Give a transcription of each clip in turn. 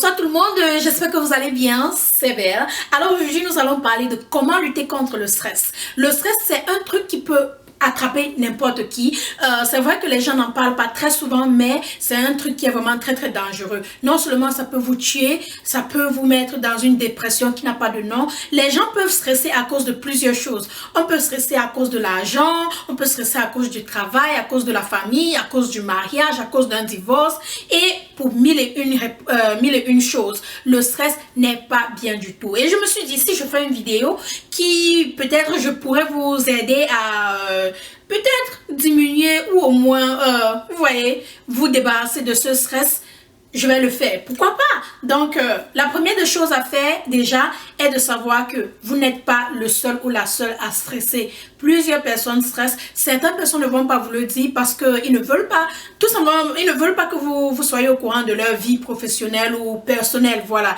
Bonsoir tout le monde, j'espère que vous allez bien, c'est Belle. Alors aujourd'hui nous allons parler de comment lutter contre le stress. Le stress c'est un truc qui peut attraper n'importe qui. C'est vrai que les gens n'en parlent pas très souvent, mais c'est un truc qui est vraiment très dangereux. Non seulement ça peut vous tuer, ça peut vous mettre dans une dépression qui n'a pas de nom. Les gens peuvent stresser à cause de plusieurs choses. On peut stresser à cause de l'argent, on peut stresser à cause du travail, à cause de la famille, à cause du mariage, à cause d'un divorce et pour mille et une choses. Le stress n'est pas bien du tout. Et je me suis dit, si je fais une vidéo qui peut-être je pourrais vous aider à peut-être diminuer ou au moins, vous voyez, vous débarrasser de ce stress, je vais le faire. Pourquoi pas? Donc, la première des choses à faire déjà est de savoir que vous n'êtes pas le seul ou la seule à stresser. Plusieurs personnes stressent. Certaines personnes ne vont pas vous le dire parce qu'ils ne veulent pas, tout simplement, ils ne veulent pas que vous soyez au courant de leur vie professionnelle ou personnelle. Voilà.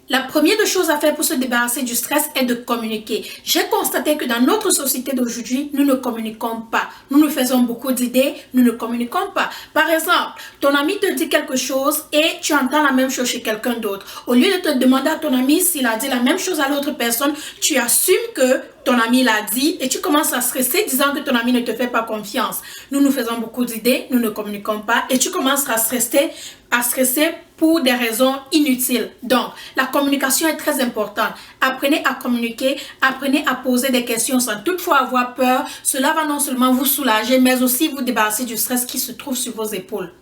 La première des choses à faire pour se débarrasser du stress est de communiquer. J'ai constaté que dans notre société d'aujourd'hui, nous ne communiquons pas. Nous nous faisons beaucoup d'idées, nous ne communiquons pas. Par exemple, ton ami te dit quelque chose et tu entends la même chose chez quelqu'un d'autre. Au lieu de te demander à ton ami s'il a dit la même chose à l'autre personne, tu assumes que ton ami l'a dit et tu commences à stresser disant que ton ami ne te fait pas confiance. Nous nous faisons beaucoup d'idées, nous ne communiquons pas et tu commences à stresser pour des raisons inutiles. Donc, la communication est très importante. Apprenez à communiquer, apprenez à poser des questions sans toutefois avoir peur. Cela va non seulement vous soulager, mais aussi vous débarrasser du stress qui se trouve sur vos épaules.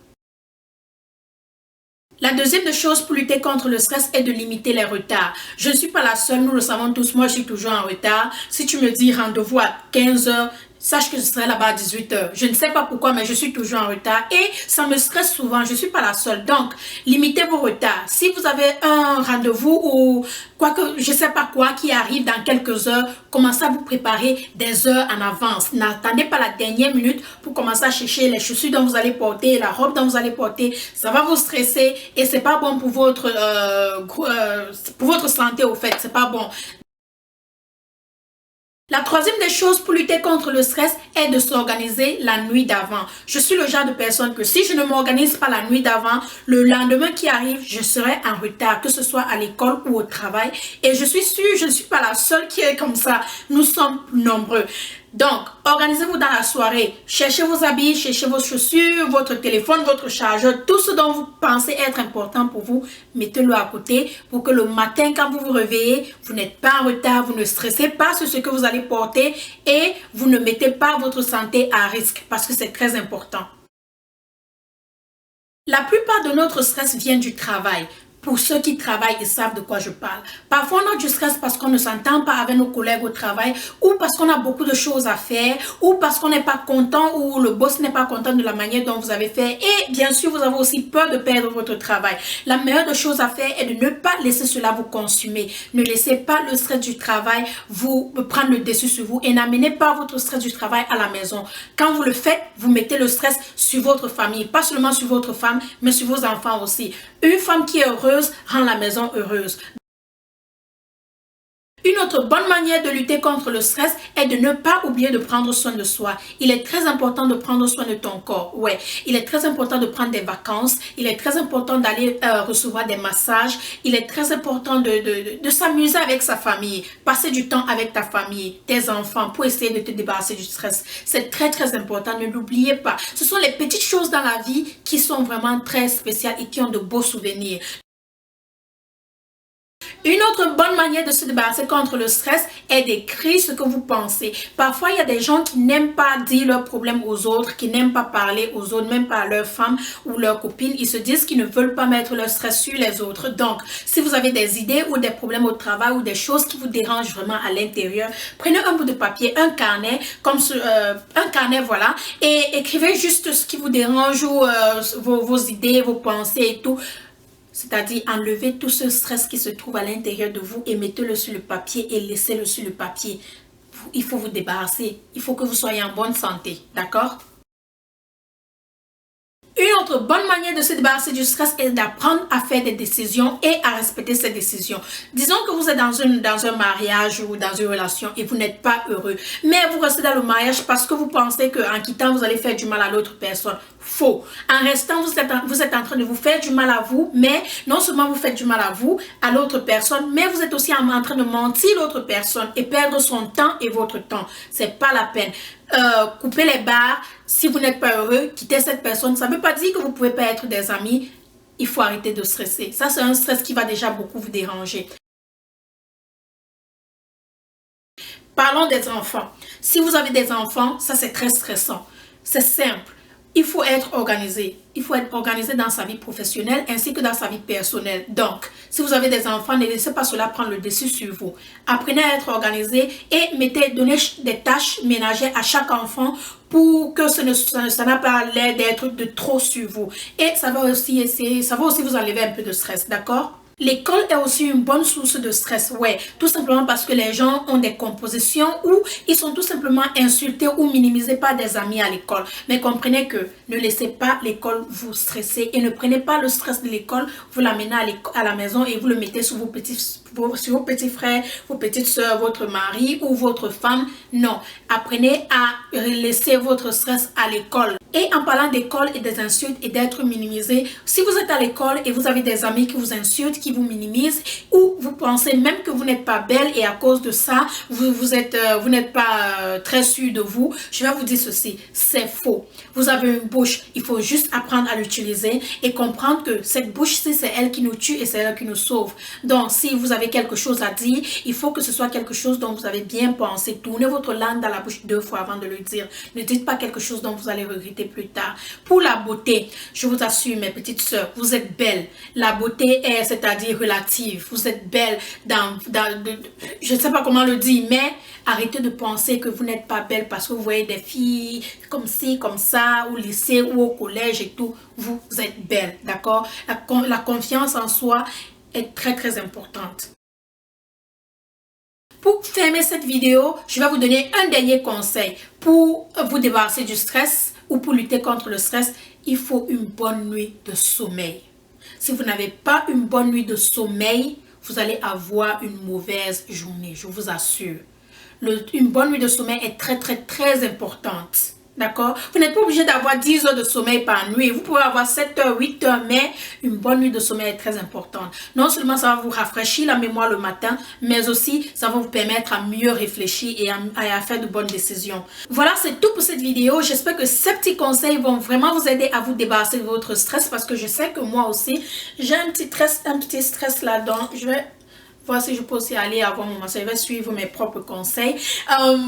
La deuxième des choses pour lutter contre le stress est de limiter les retards. Je ne suis pas la seule, nous le savons tous, moi je suis toujours en retard. Si tu me dis rendez-vous à 15 h, sache que je serai là-bas à 18 h. Je ne sais pas pourquoi, mais je suis toujours en retard et ça me stresse souvent. Je ne suis pas la seule. Donc, limitez vos retards. Si vous avez un rendez-vous ou quoi que je ne sais pas quoi qui arrive dans quelques heures, commencez à vous préparer des heures en avance. N'attendez pas la dernière minute pour commencer à chercher les chaussures dont vous allez porter, la robe dont vous allez porter. Ça va vous stresser et c'est pas bon pour votre santé au fait. C'est pas bon. La troisième des choses pour lutter contre le stress est de s'organiser la nuit d'avant. Je suis le genre de personne que si je ne m'organise pas la nuit d'avant, le lendemain qui arrive, je serai en retard, que ce soit à l'école ou au travail. Et je suis sûre, je ne suis pas la seule qui est comme ça. Nous sommes nombreux. Donc, organisez-vous dans la soirée. Cherchez vos habits, cherchez vos chaussures, votre téléphone, votre chargeur, tout ce dont vous pensez être important pour vous, mettez-le à côté pour que le matin, quand vous vous réveillez, vous n'êtes pas en retard, vous ne stressez pas sur ce que vous allez porter et vous ne mettez pas votre santé à risque parce que c'est très important. La plupart de notre stress vient du travail. Pour ceux qui travaillent, ils savent de quoi je parle. Parfois, on a du stress parce qu'on ne s'entend pas avec nos collègues au travail ou parce qu'on a beaucoup de choses à faire ou parce qu'on n'est pas content ou le boss n'est pas content de la manière dont vous avez fait. Et bien sûr, vous avez aussi peur de perdre votre travail. La meilleure des choses à faire est de ne pas laisser cela vous consumer. Ne laissez pas le stress du travail vous prendre le dessus sur vous et n'amenez pas votre stress du travail à la maison. Quand vous le faites, vous mettez le stress sur votre famille, pas seulement sur votre femme, mais sur vos enfants aussi. Une femme qui est heureuse rend la maison heureuse. Une autre bonne manière de lutter contre le stress est de ne pas oublier de prendre soin de soi. Il est très important de prendre soin de ton corps. Ouais, il est très important de prendre des vacances. Il est très important d'aller recevoir des massages. Il est très important de s'amuser avec sa famille. Passer du temps avec ta famille, tes enfants pour essayer de te débarrasser du stress. C'est très important, ne l'oubliez pas. Ce sont les petites choses dans la vie qui sont vraiment très spéciales et qui ont de beaux souvenirs. Une autre bonne manière de se débarrasser contre le stress est d'écrire ce que vous pensez. Parfois, il y a des gens qui n'aiment pas dire leurs problèmes aux autres, qui n'aiment pas parler aux autres, même pas à leurs femmes ou leurs copines. Ils se disent qu'ils ne veulent pas mettre leur stress sur les autres. Donc, si vous avez des idées ou des problèmes au travail ou des choses qui vous dérangent vraiment à l'intérieur, prenez un bout de papier, un carnet, voilà, et écrivez juste ce qui vous dérange ou vos idées, vos pensées et tout. C'est-à-dire enlevez tout ce stress qui se trouve à l'intérieur de vous et mettez-le sur le papier et laissez-le sur le papier. Il faut vous débarrasser. Il faut que vous soyez en bonne santé. D'accord? Une autre bonne manière de se débarrasser du stress est d'apprendre à faire des décisions et à respecter ces décisions. Disons que vous êtes dans un mariage ou dans une relation et vous n'êtes pas heureux, mais vous restez dans le mariage parce que vous pensez qu'en quittant, vous allez faire du mal à l'autre personne. Faux. En restant, vous êtes en train de vous faire du mal à vous, mais non seulement vous faites du mal à vous, à l'autre personne, mais vous êtes aussi en train de mentir l'autre personne et perdre son temps et votre temps. C'est pas la peine. Coupez les barres. Si vous n'êtes pas heureux, quittez cette personne. Ça ne veut pas dire que vous ne pouvez pas être des amis. Il faut arrêter de stresser. Ça, c'est un stress qui va déjà beaucoup vous déranger. Parlons des enfants. Si vous avez des enfants, ça c'est très stressant. C'est simple. Il faut être organisé. Il faut être organisé dans sa vie professionnelle ainsi que dans sa vie personnelle. Donc, si vous avez des enfants, ne laissez pas cela prendre le dessus sur vous. Apprenez à être organisé et donnez des tâches ménagères à chaque enfant pour que ça n'a pas l'air d'être de trop sur vous. Et ça va aussi vous enlever un peu de stress, d'accord? L'école est aussi une bonne source de stress, ouais, tout simplement parce que les gens ont des compositions où ils sont tout simplement insultés ou minimisés par des amis à l'école. Mais comprenez que ne laissez pas l'école vous stresser et ne prenez pas le stress de l'école, vous l'amenez à la maison et vous le mettez sur vos petits frères, vos petites soeurs, votre mari ou votre femme. Non, apprenez à laisser votre stress à l'école. Et en parlant d'école et des insultes et d'être minimisé, si vous êtes à l'école et vous avez des amis qui vous insultent, qui vous minimisent, ou vous pensez même que vous n'êtes pas belle et à cause de ça, vous n'êtes pas très sûr de vous, je vais vous dire ceci, c'est faux. Vous avez une bouche, il faut juste apprendre à l'utiliser et comprendre que cette bouche-ci, c'est elle qui nous tue et c'est elle qui nous sauve. Donc, si vous avez quelque chose à dire, il faut que ce soit quelque chose dont vous avez bien pensé. Tournez votre langue dans la bouche 2 fois avant de le dire. Ne dites pas quelque chose dont vous allez regretter plus tard. Pour la beauté, je vous assure, mes petites sœurs, vous êtes belles. La beauté est, c'est-à-dire relative. Vous êtes belle je ne sais pas comment le dire, mais arrêtez de penser que vous n'êtes pas belle parce que vous voyez des filles comme ci, comme ça, au lycée ou au collège et tout. Vous êtes belle, d'accord? La confiance en soi est très très importante. Pour fermer cette vidéo, je vais vous donner un dernier conseil. Pour vous débarrasser du stress ou pour lutter contre le stress, il faut une bonne nuit de sommeil. Si vous n'avez pas une bonne nuit de sommeil, vous allez avoir une mauvaise journée, je vous assure. Une bonne nuit de sommeil est très très très importante. D'accord? Vous n'êtes pas obligé d'avoir 10 heures de sommeil par nuit. Vous pouvez avoir 7 heures, 8 heures, mais une bonne nuit de sommeil est très importante. Non seulement ça va vous rafraîchir la mémoire le matin, mais aussi ça va vous permettre à mieux réfléchir et à faire de bonnes décisions. Voilà, c'est tout pour cette vidéo. J'espère que ces petits conseils vont vraiment vous aider à vous débarrasser de votre stress parce que je sais que moi aussi, j'ai un petit stress là-dedans. Je vais voir si je peux aussi aller avoir mon massage. Je vais suivre mes propres conseils.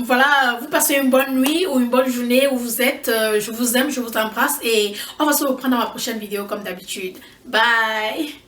Voilà, vous passez une bonne nuit ou une bonne journée où vous êtes. Je vous aime, je vous embrasse et on va se reprendre dans ma prochaine vidéo comme d'habitude. Bye!